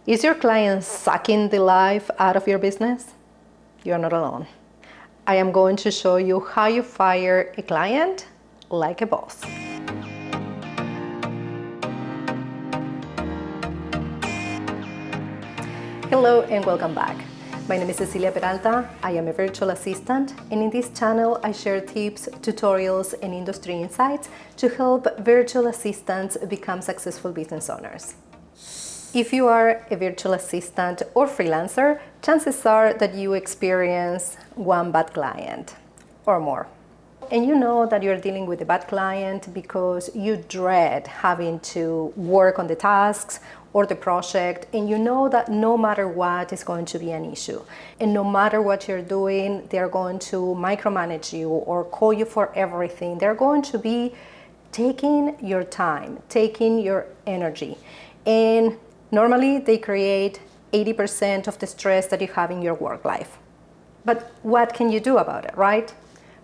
Is your client sucking the life out of your business? You're not alone. I am going to show you how you fire a client like a boss. Hello and welcome back. My name is Cecilia. I am a virtual assistant, and in this channel I share tips, tutorials, and industry insights to help virtual assistants become successful business owners. If you are a virtual assistant or freelancer, chances are that you experience one bad client or more. And you know that you're dealing with a bad client because you dread having to work on the tasks or the project, and you know that no matter what is going to be an issue. And no matter what you're doing, they're going to micromanage you or call you for everything. They're going to be taking your time, taking your energy. And normally they create 80% of the stress that you have in your work life. But what can you do about it, right?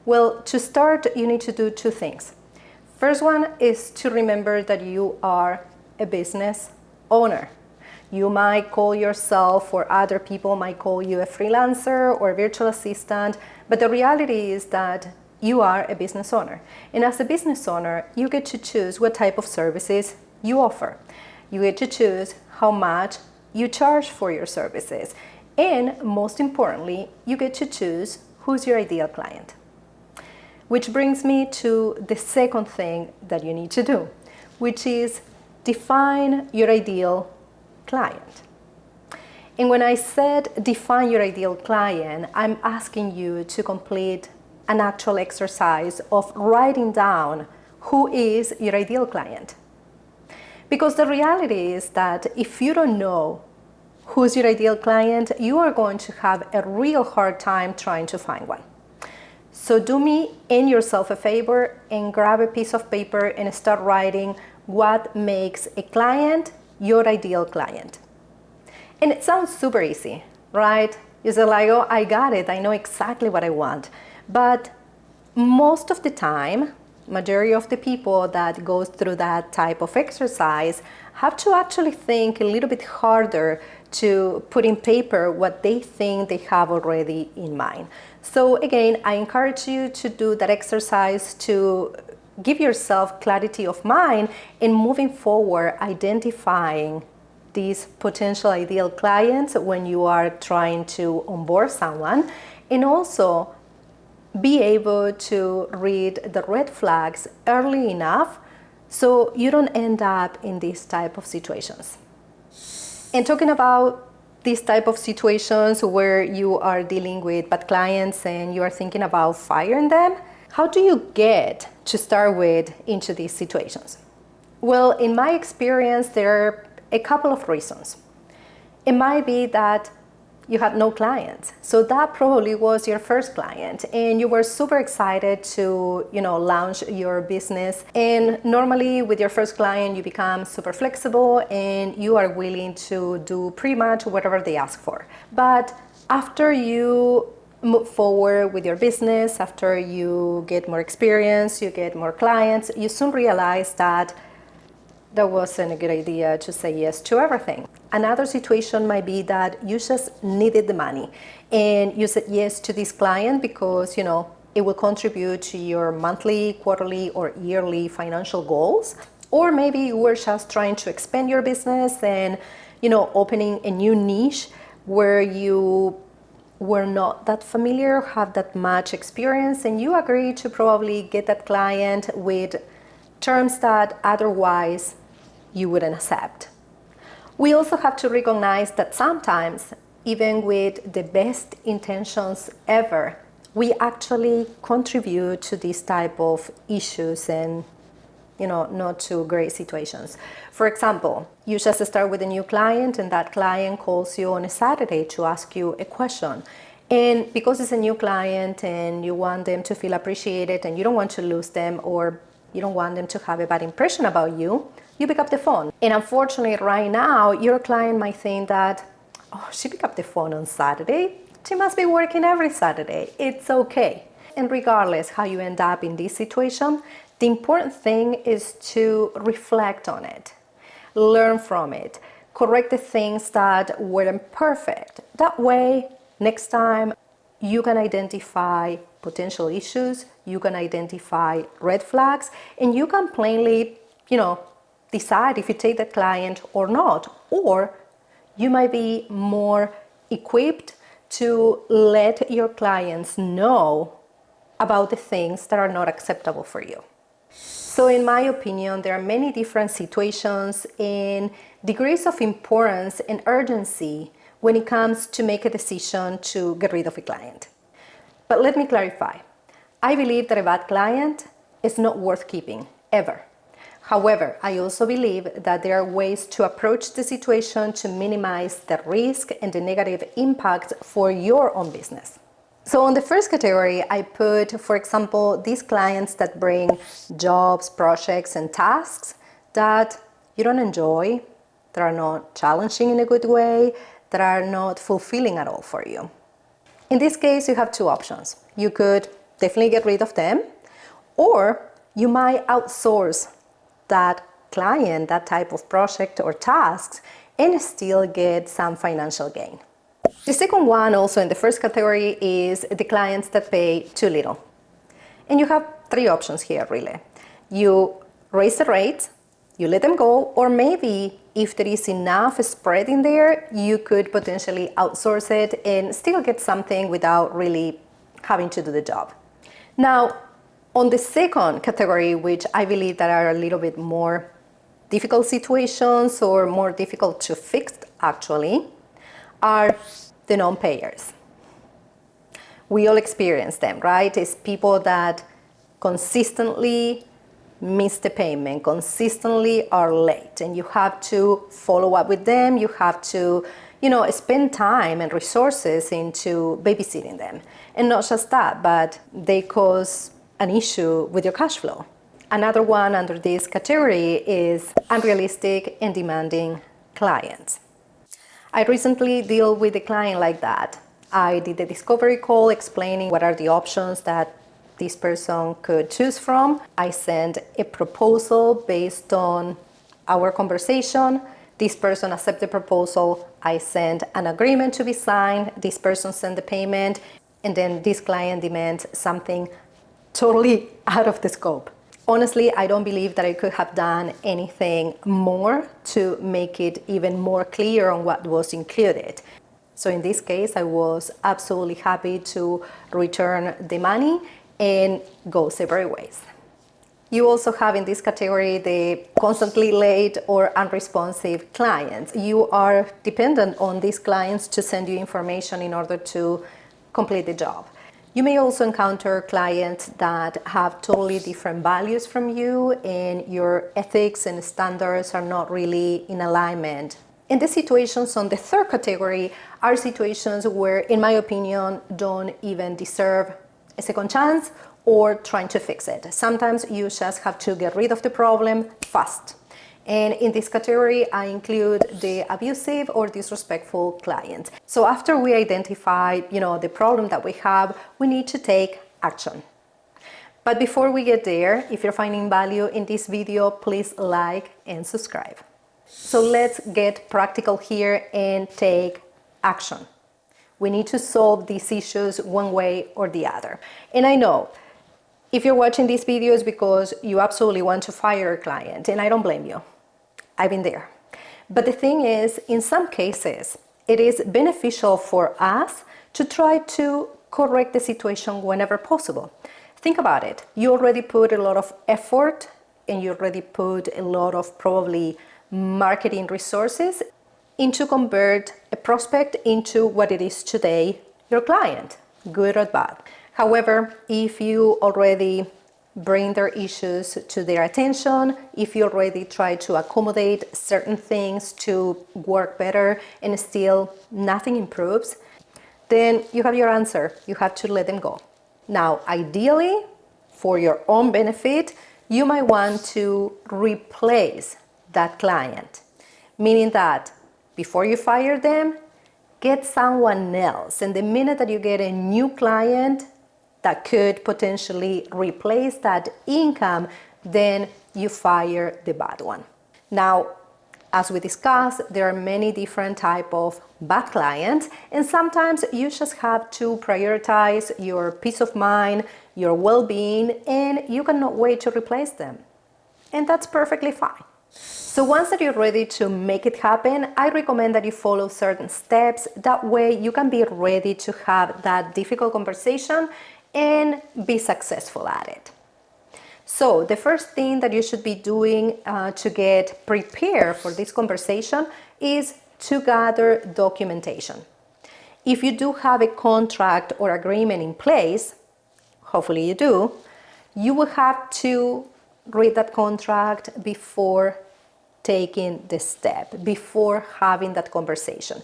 Well, to start, you need to do two things. First one is to remember that you are a business owner. You might call yourself, or other people might call you, a freelancer or a virtual assistant, but the reality is that you are a business owner. And as a business owner, you get to choose what type of services you offer. You get to choose how much you charge for your services. And most importantly, you get to choose who's your ideal client. Which brings me to the second thing that you need to do, which is define your ideal client. And when I said define your ideal client, I'm asking you to complete an actual exercise of writing down who is your ideal client. Because the reality is that if you don't know who's your ideal client, you are going to have a real hard time trying to find one. So do me and yourself a favor and grab a piece of paper and start writing what makes a client your ideal client. And it sounds super easy, right? You say like, oh, I got it. I know exactly what I want. But most of the time, majority of the people that goes through that type of exercise have to actually think a little bit harder to put in paper what they think they have already in mind. So again, I encourage you to do that exercise to give yourself clarity of mind in moving forward, identifying these potential ideal clients when you are trying to onboard someone, and also be able to read the red flags early enough so you don't end up in these type of situations. And talking about these type of situations where you are dealing with bad clients and you are thinking about firing them, how do you get to start with into these situations? Well, in my experience, there are a couple of reasons. It might be that you had no clients. So that probably was your first client and you were super excited to, launch your business. And normally with your first client, you become super flexible and you are willing to do pretty much whatever they ask for. But after you move forward with your business, after you get more experience, you get more clients, you soon realize that that wasn't a good idea to say yes to everything. Another situation might be that you just needed the money and you said yes to this client because, it will contribute to your monthly, quarterly, or yearly financial goals. Or maybe you were just trying to expand your business and, opening a new niche where you were not that familiar, have that much experience, and you agreed to probably get that client with terms that otherwise you wouldn't accept. We also have to recognize that sometimes, even with the best intentions ever, we actually contribute to this type of issues and not to great situations. For example, you just start with a new client and that client calls you on a Saturday to ask you a question. And because it's a new client and you want them to feel appreciated and you don't want to lose them, or you don't want them to have a bad impression about you, you pick up the phone. And unfortunately, right now, your client might think that, oh, she picked up the phone on Saturday. She must be working every Saturday. It's okay. And regardless how you end up in this situation, the important thing is to reflect on it, learn from it, correct the things that weren't perfect. That way, next time, you can identify potential issues, you can identify red flags, and you can plainly, decide if you take the client or not. Or you might be more equipped to let your clients know about the things that are not acceptable for you. So in my opinion, there are many different situations and degrees of importance and urgency when it comes to make a decision to get rid of a client. But let me clarify. I believe that a bad client is not worth keeping, ever. However, I also believe that there are ways to approach the situation to minimize the risk and the negative impact for your own business. So on the first category, I put, for example, these clients that bring jobs, projects, and tasks that you don't enjoy, that are not challenging in a good way, that are not fulfilling at all for you. In this case, you have two options. You could definitely get rid of them, or you might outsource that client, that type of project or tasks, and still get some financial gain. The second one, also in the first category, is the clients that pay too little. And you have three options here, really. You raise the rates, you let them go, or maybe if there is enough spread in there, you could potentially outsource it and still get something without really having to do the job. Now, on the second category, which I believe that are a little bit more difficult situations or more difficult to fix actually, are the non-payers. We all experience them, right? It's people that consistently miss the payment, consistently are late, and you have to follow up with them. You have to, spend time and resources into babysitting them. And not just that, but they cause an issue with your cash flow. Another one under this category is unrealistic and demanding clients. I recently dealt with a client like that. I did a discovery call explaining what are the options that this person could choose from. I sent a proposal based on our conversation. This person accepted the proposal. I sent an agreement to be signed. This person sent the payment. And then this client demands something totally out of the scope. Honestly, I don't believe that I could have done anything more to make it even more clear on what was included. So in this case, I was absolutely happy to return the money and go separate ways. You also have in this category the constantly late or unresponsive clients. You are dependent on these clients to send you information in order to complete the job. You may also encounter clients that have totally different values from you and your ethics and standards are not really in alignment. And the situations on the third category are situations where, in my opinion, don't even deserve a second chance or trying to fix it. Sometimes you just have to get rid of the problem fast. And in this category, I include the abusive or disrespectful clients. So after we identify, the problem that we have, we need to take action. But before we get there, if you're finding value in this video, please like and subscribe. So let's get practical here and take action. We need to solve these issues one way or the other. And I know if you're watching these videos because you absolutely want to fire a client, and I don't blame you. I've been there. But the thing is, in some cases, it is beneficial for us to try to correct the situation whenever possible. Think about it. You already put a lot of effort and you already put a lot of probably marketing resources into convert a prospect into what it is today, your client, good or bad. However, if you already bring their issues to their attention, if you already try to accommodate certain things to work better and still nothing improves, then you have your answer. You have to let them go. Now, ideally, for your own benefit, you might want to replace that client, meaning that before you fire them, get someone else. And the minute that you get a new client that could potentially replace that income, then you fire the bad one. Now, As we discussed, there are many different types of bad clients, and sometimes you just have to prioritize your peace of mind, your well-being, and you cannot wait to replace them. And that's perfectly fine. So once that you're ready to make it happen, I recommend that you follow certain steps. That way you can be ready to have that difficult conversation and be successful at it. So the first thing that you should be doing to get prepared for this conversation is to gather documentation. If you do have a contract or agreement in place, hopefully you do, you will have to read that contract before taking the step, before having that conversation.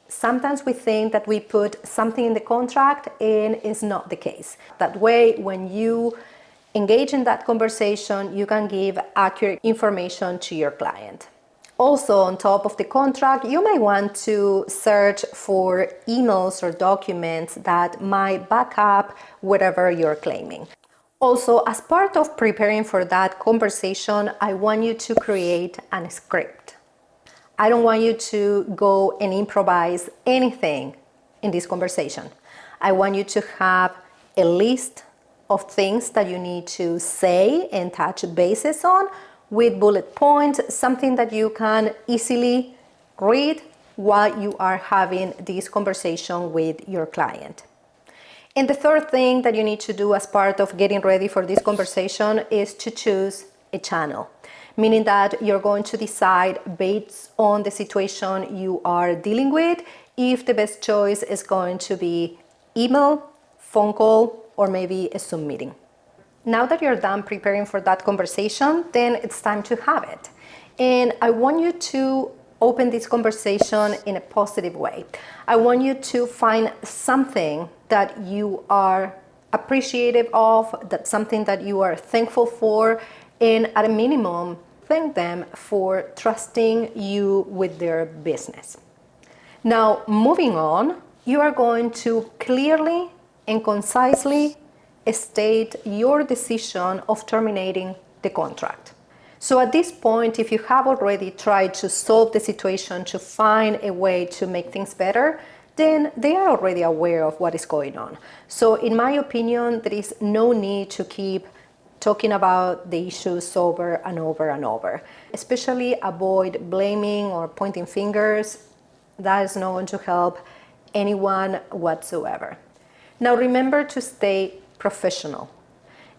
Sometimes we think that we put something in the contract and it's not the case. That way, when you engage in that conversation, you can give accurate information to your client. Also, on top of the contract, you may want to search for emails or documents that might back up whatever you're claiming. Also, as part of preparing for that conversation, I want you to create a script. I don't want you to go and improvise anything in this conversation. I want you to have a list of things that you need to say and touch bases on with bullet points, something that you can easily read while you are having this conversation with your client. And the third thing that you need to do as part of getting ready for this conversation is to choose a channel, meaning that you're going to decide based on the situation you are dealing with if the best choice is going to be email, phone call, or maybe a Zoom meeting. Now that you're done preparing for that conversation, then it's time to have it. And I want you to open this conversation in a positive way. I want you to find something that you are appreciative of, that's something that you are thankful for, and at a minimum, thank them for trusting you with their business. Now, moving on, you are going to clearly and concisely state your decision of terminating the contract. So at this point, if you have already tried to solve the situation, to find a way to make things better, then they are already aware of what is going on. So in my opinion, there is no need to keep talking about the issues over and over and over. Especially avoid blaming or pointing fingers. That is not going to help anyone whatsoever. Now remember to stay professional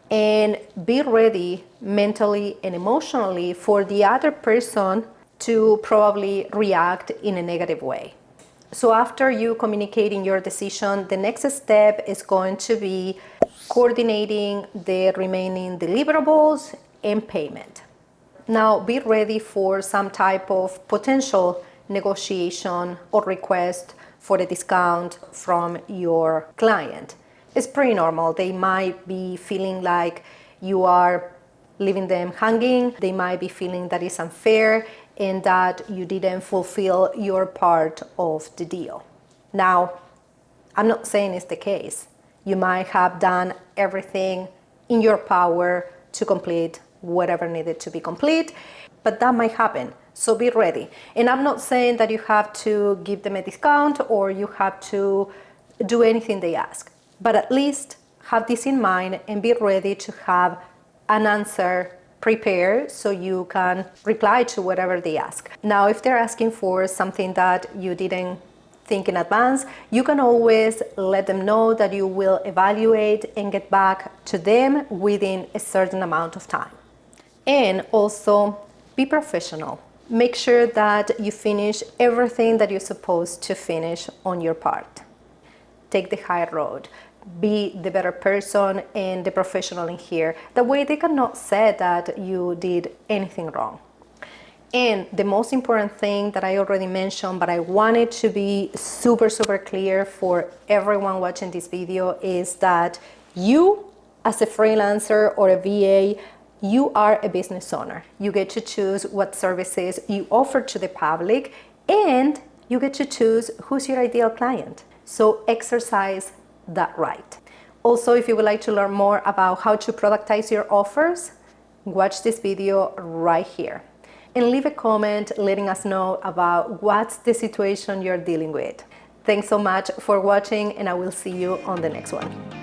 and be ready mentally and emotionally for the other person to probably react in a negative way. So after you communicating your decision, the next step is going to be coordinating the remaining deliverables and payment. Now be ready for some type of potential negotiation or request for a discount from your client. It's pretty normal. They might be feeling like you are leaving them hanging. They might be feeling that it's unfair and that you didn't fulfill your part of the deal. Now, I'm not saying it's the case. You might have done everything in your power to complete whatever needed to be complete, but that might happen. So be ready. And I'm not saying that you have to give them a discount or you have to do anything they ask. But at least have this in mind and be ready to have an answer prepared so you can reply to whatever they ask. Now, if they're asking for something that you didn't think in advance, you can always let them know that you will evaluate and get back to them within a certain amount of time. And also be professional. Make sure that you finish everything that you're supposed to finish on your part. Take the high road. Be the better person and the professional in here. That way they cannot say that you did anything wrong. And the most important thing that I already mentioned, but I wanted to be super clear for everyone watching this video, is that you as a freelancer or a VA, you are a business owner. You get to choose what services you offer to the public and you get to choose who's your ideal client. So exercise that right. Also, if you would like to learn more about how to productize your offers, watch this video right here. and leave a comment letting us know about what's the situation you're dealing with. Thanks so much for watching, and I will see you on the next one.